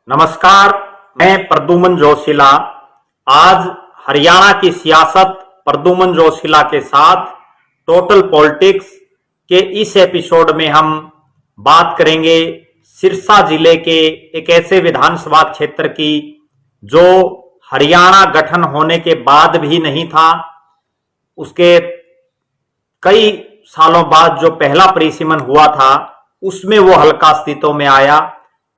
नमस्कार, मैं प्रद्युमन जोशीला। आज हरियाणा की सियासत प्रद्युमन जोशीला के साथ टोटल पॉलिटिक्स के इस एपिसोड में हम बात करेंगे सिरसा जिले के एक ऐसे विधानसभा क्षेत्र की जो हरियाणा गठन होने के बाद भी नहीं था। उसके कई सालों बाद जो पहला परिसीमन हुआ था उसमें वो हल्का अस्तित्व में आया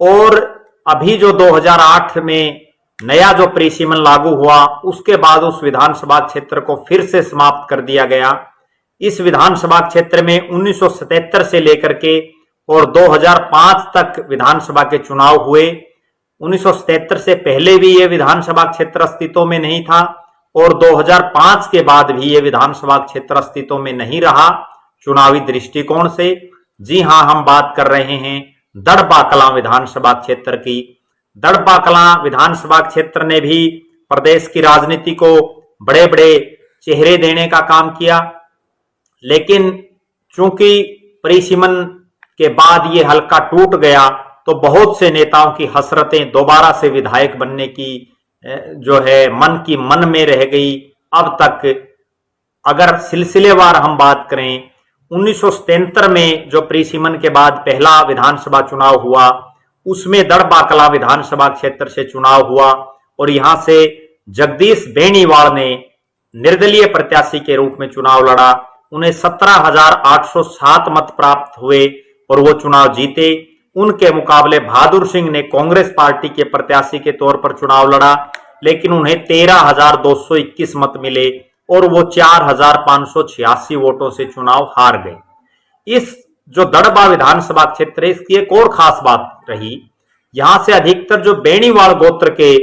और अभी जो 2008 में नया जो परिसीमन लागू हुआ उसके बाद उस विधानसभा क्षेत्र को फिर से समाप्त कर दिया गया। इस विधानसभा क्षेत्र में 1977 से लेकर के और 2005 तक विधानसभा के चुनाव हुए। 1977 से पहले भी ये विधानसभा क्षेत्र अस्तित्व में नहीं था और 2005 के बाद भी ये विधानसभा क्षेत्र अस्तित्व में नहीं रहा चुनावी दृष्टिकोण से। जी हां, हम बात कर रहे हैं दड़बा कलां विधानसभा क्षेत्र की। दड़बा कलां विधानसभा क्षेत्र ने भी प्रदेश की राजनीति को बड़े बड़े चेहरे देने का काम किया, लेकिन चूंकि परिसीमन के बाद ये हल्का टूट गया तो बहुत से नेताओं की हसरतें दोबारा से विधायक बनने की जो है मन की मन में रह गई। अब तक अगर सिलसिलेवार हम बात करें, 1977 में जो परिसीमन के बाद पहला विधानसभा चुनाव हुआ उसमें दड़बा कलां विधानसभा क्षेत्र से चुनाव हुआ और यहां से जगदीश बेनीवाल ने निर्दलीय प्रत्याशी के रूप में चुनाव लड़ा। उन्हें 17,807 मत प्राप्त हुए और वो चुनाव जीते। उनके मुकाबले बहादुर सिंह ने कांग्रेस पार्टी के प्रत्याशी के तौर पर चुनाव लड़ा, लेकिन उन्हें 13,221 मत मिले और वो 4,586 वोटों से चुनाव हार गए। इस जो दड़बा विधानसभा क्षेत्र है इसकी एक और खास बात रही, यहां से अधिकतर जो बेनीवाल गोत्र के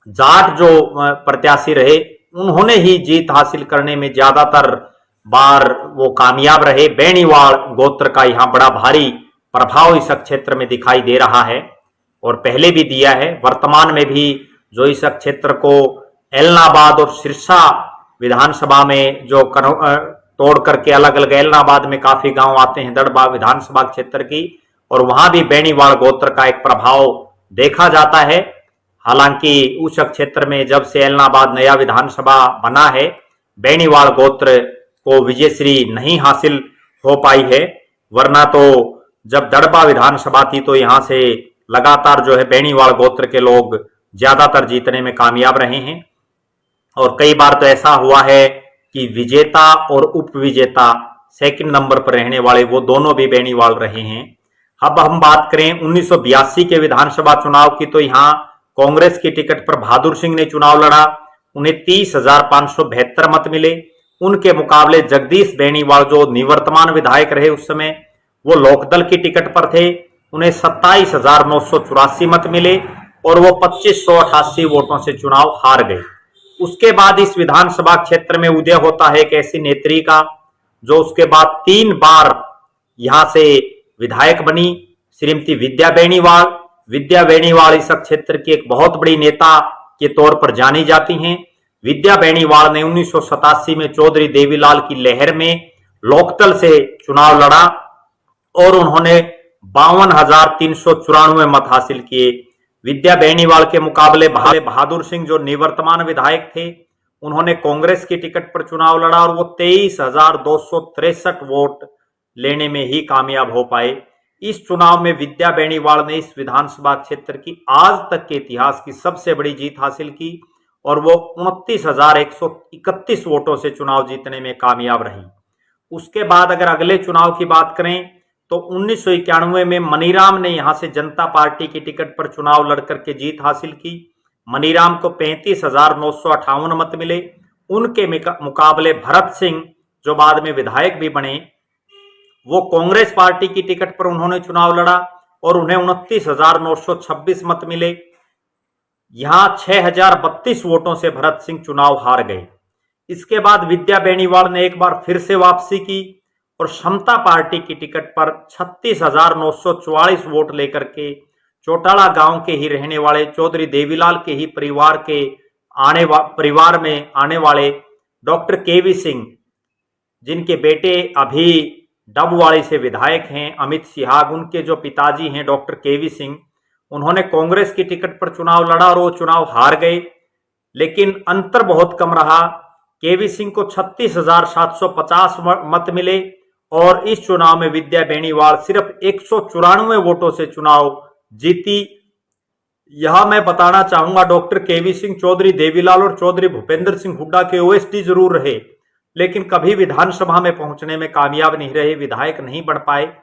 जाट जो प्रत्याशी रहे उन्होंने ही जीत हासिल करने में ज्यादातर बार वो कामयाब रहे। बेनीवाल गोत्र का यहाँ बड़ा भारी प्रभाव इस क्षेत्र में दिखाई दे रहा है और पहले भी दिया है। वर्तमान में भी जो इस क्षेत्र को एलनाबाद और सिरसा विधानसभा में जो तोड़ करके अलग अलग एलनाबाद में काफी गांव आते हैं दड़बा विधानसभा क्षेत्र की, और वहां भी बेनीवाल गोत्र का एक प्रभाव देखा जाता है। हालांकि उस क्षेत्र में जब से एलनाबाद नया विधानसभा बना है बेनीवाल गोत्र को विजयश्री नहीं हासिल हो पाई है, वरना तो जब दड़बा विधानसभा थी तो यहां से लगातार जो है बेनीवाल गोत्र के लोग ज्यादातर जीतने में कामयाब रहे हैं। और कई बार तो ऐसा हुआ है कि विजेता और उपविजेता सेकंड नंबर पर रहने वाले वो दोनों भी बेनीवाल रहे हैं। अब हम बात करें 1982 के विधानसभा चुनाव की, तो यहाँ कांग्रेस की टिकट पर बहादुर सिंह ने चुनाव लड़ा। उन्हें 30,572 मत मिले। उनके मुकाबले जगदीश बेनीवाल जो निवर्तमान विधायक रहे उस समय, वो लोकदल की टिकट पर थे। उन्हें 27,984 मत मिले और वो 2,588 वोटों से चुनाव हार गए। उसके बाद इस विधानसभा क्षेत्र में उदय होता है एक ऐसी नेत्री का जो उसके बाद 3 बार यहां से विधायक बनी, श्रीमती विद्या बेनीवाल। विद्या बेनीवाल इस क्षेत्र की एक बहुत बड़ी नेता के तौर पर जानी जाती हैं। विद्या बेनीवाल ने 1987 में चौधरी देवीलाल की लहर में लोकदल से चुनाव लड़ा और उन्होंने 52,394 मत हासिल किए। विद्या बेनीवाल के मुकाबले बहादुर सिंह जो निवर्तमान विधायक थे उन्होंने कांग्रेस की टिकट पर चुनाव लड़ा और वो 23,263 वोट लेने में ही कामयाब हो पाए। इस चुनाव में विद्या बेनीवाल ने इस विधानसभा क्षेत्र की आज तक के इतिहास की सबसे बड़ी जीत हासिल की और वो 29,131 वोटों से चुनाव जीतने में कामयाब रही। उसके बाद अगर अगले चुनाव की बात करें तो 1991 में मनीराम ने यहां से जनता पार्टी की टिकट पर चुनाव लड़कर के जीत हासिल की। मनीराम को 35,958 मत मिले। उनके मुकाबले भरत सिंह जो बाद में विधायक भी बने, वो कांग्रेस पार्टी की टिकट पर उन्होंने चुनाव लड़ा और उन्हें 29,926 मत मिले। यहां 6,032 वोटों से भरत सिंह चुनाव हार गए। इसके बाद विद्या बेनीवाल ने एक बार फिर से वापसी की और समता पार्टी की टिकट पर 36,944 वोट लेकर के चौटाला गांव के ही रहने वाले चौधरी देवीलाल के ही परिवार में आने वाले डॉक्टर केवी सिंह, जिनके बेटे अभी डबवाड़ी से विधायक हैं अमित सिहाग, उनके जो पिताजी हैं डॉक्टर केवी सिंह, उन्होंने कांग्रेस की टिकट पर चुनाव लड़ा और वो चुनाव हार गए, लेकिन अंतर बहुत कम रहा। केवी सिंह को 36,750 मत मिले और इस चुनाव में विद्या बेनीवाल सिर्फ 194 वोटों से चुनाव जीती। यहां मैं बताना चाहूंगा, डॉक्टर केवी सिंह चौधरी देवीलाल और चौधरी भूपेंद्र सिंह हुड्डा के ओएसडी जरूर रहे, लेकिन कभी विधानसभा में पहुंचने में कामयाब नहीं रहे, विधायक नहीं बन पाए।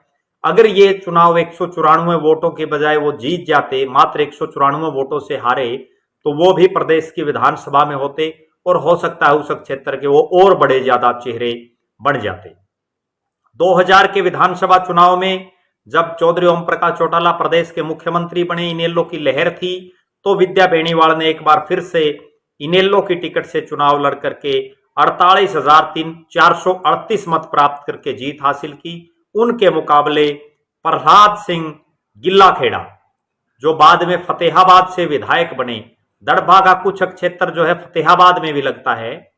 अगर ये चुनाव 194 वोटों के बजाय वो जीत जाते, मात्र 194 वोटों से हारे, तो वो भी प्रदेश की विधानसभा में होते और हो सकता है उस क्षेत्र के वो और बड़े ज्यादा चेहरे बन जाते। 2000 के विधानसभा चुनाव में जब चौधरी ओम प्रकाश चौटाला प्रदेश के मुख्यमंत्री बने, इनेलो की लहर थी, तो विद्या बेनीवाल ने एक बार फिर से इनेलो की टिकट से चुनाव लड़ करके 48,438 मत प्राप्त करके जीत हासिल की। उनके मुकाबले प्रहलाद सिंह गिल्लाखेड़ा, जो बाद में फतेहाबाद से विधायक बने, दड़बा का कुछ क्षेत्र जो है फतेहाबाद में भी लगता है,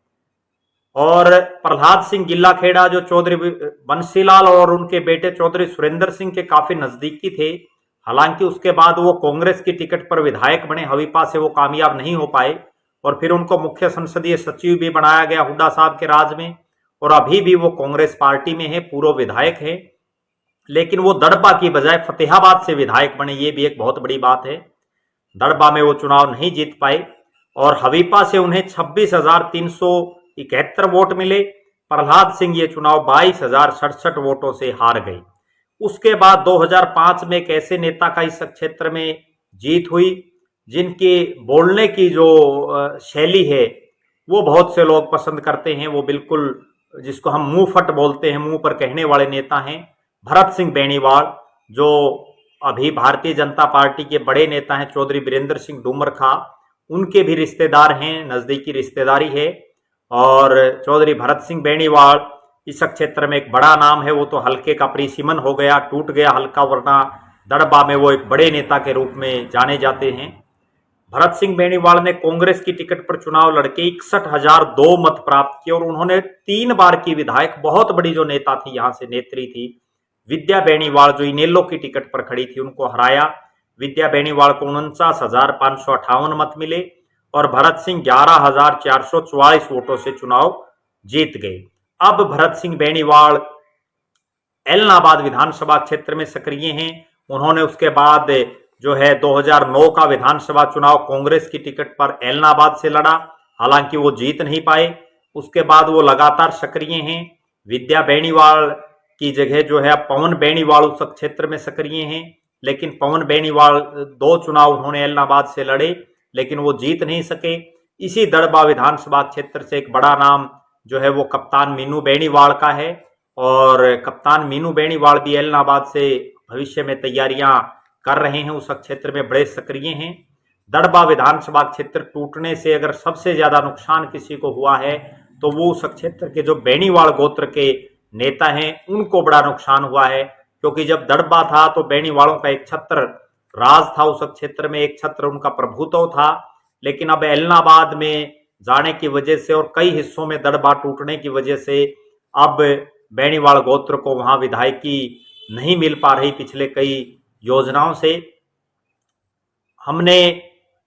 और प्रहलाद सिंह गिल्लाखेड़ा जो चौधरी बंसीलाल और उनके बेटे चौधरी सुरेंद्र सिंह के काफी नजदीकी थे। हालांकि उसके बाद वो कांग्रेस की टिकट पर विधायक बने, हवीपा से वो कामयाब नहीं हो पाए और फिर उनको मुख्य संसदीय सचिव भी बनाया गया हुड्डा साहब के राज में, और अभी भी वो कांग्रेस पार्टी में है, पूर्व विधायक है। लेकिन वो दड़बा की बजाय फतेहाबाद से विधायक बने, ये भी एक बहुत बड़ी बात है। दड़बा में वो चुनाव नहीं जीत पाए और हवीपा से उन्हें 26,371 वोट मिले। प्रहलाद सिंह ये चुनाव 22,067 वोटों से हार गए। उसके बाद 2005 में एक ऐसे नेता का इस क्षेत्र में जीत हुई जिनके बोलने की जो शैली है वो बहुत से लोग पसंद करते हैं। वो बिल्कुल जिसको हम मुंह फट बोलते हैं, मुंह पर कहने वाले नेता हैं भरत सिंह बेनीवाल, जो अभी भारतीय जनता पार्टी के बड़े नेता हैं। चौधरी वीरेंद्र सिंह डूमरखा उनके भी रिश्तेदार हैं, नजदीकी रिश्तेदारी है। और चौधरी भरत सिंह बेनीवाल इस क्षेत्र में एक बड़ा नाम है। वो तो हल्के का परिसीमन हो गया, टूट गया हल्का, वरना दड़बा में वो एक बड़े नेता के रूप में जाने जाते हैं। भरत सिंह बेनीवाल ने कांग्रेस की टिकट पर चुनाव लड़के 61,002 मत प्राप्त किए और उन्होंने 3 बार की विधायक, बहुत बड़ी जो नेता थी यहां से नेत्री थी विद्या बेनीवाल, जो इनेलो की टिकट पर खड़ी थी, उनको हराया। विद्या बेनीवाल को 49,558 मत मिले और भरत सिंह 11,444 वोटों से चुनाव जीत गए। अब भरत सिंह बेनीवाल एलनाबाद विधानसभा क्षेत्र में सक्रिय हैं। उन्होंने उसके बाद जो है 2009 का विधानसभा चुनाव कांग्रेस की टिकट पर एलनाबाद से लड़ा, हालांकि वो जीत नहीं पाए। उसके बाद वो लगातार सक्रिय हैं। विद्या बेनीवाल की जगह जो है पवन बेनीवाल उस क्षेत्र में सक्रिय हैं, लेकिन पवन बेनीवाल 2 चुनाव उन्होंने एलनाबाद से लड़े लेकिन वो जीत नहीं सके। इसी दड़बा विधानसभा क्षेत्र से एक बड़ा नाम जो है वो कप्तान मीनू बेनीवाल का है और कप्तान मीनू बेनीवाल भी एलनाबाद से भविष्य में तैयारियां कर रहे हैं, उस क्षेत्र में बड़े सक्रिय हैं। दड़बा विधानसभा क्षेत्र टूटने से अगर सबसे ज्यादा नुकसान किसी को हुआ है तो वो उस क्षेत्र के जो बेनीवाल गोत्र के नेता हैं उनको बड़ा नुकसान हुआ है, क्योंकि जब दड़बा था तो बेनीवालों का एक छत्र राज था, उस क्षेत्र में एक छत्र उनका प्रभुत्व था। लेकिन अब एलनाबाद में जाने की वजह से और कई हिस्सों में दड़बा टूटने की वजह से अब बेनीवाल गोत्र को वहां विधायकी नहीं मिल पा रही पिछले कई योजनाओं से। हमने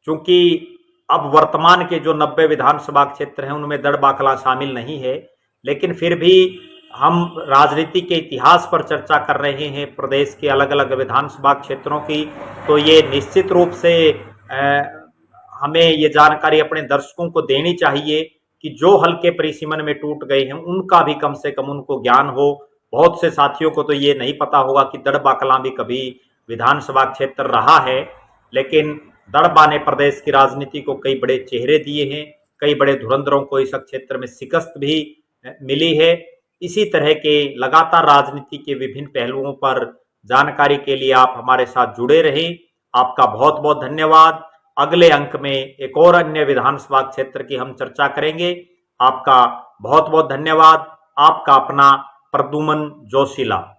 चूंकि अब वर्तमान के जो 90 विधानसभा क्षेत्र हैं उनमें दड़बा कला शामिल नहीं है, लेकिन फिर भी हम राजनीति के इतिहास पर चर्चा कर रहे हैं प्रदेश के अलग अलग विधानसभा क्षेत्रों की, तो ये निश्चित रूप से हमें ये जानकारी अपने दर्शकों को देनी चाहिए कि जो हल्के परिसीमन में टूट गए हैं उनका भी कम से कम उनको ज्ञान हो। बहुत से साथियों को तो ये नहीं पता होगा कि दड़बा कलां भी कभी विधानसभा क्षेत्र रहा है, लेकिन दड़बा ने प्रदेश की राजनीति को कई बड़े चेहरे दिए हैं, कई बड़े धुरंधरों को इस क्षेत्र में शिकस्त भी मिली है। इसी तरह के लगातार राजनीति के विभिन्न पहलुओं पर जानकारी के लिए आप हमारे साथ जुड़े रहें। आपका बहुत बहुत धन्यवाद। अगले अंक में एक और अन्य विधानसभा क्षेत्र की हम चर्चा करेंगे। आपका बहुत बहुत धन्यवाद। आपका अपना प्रद्युमन जोशीला।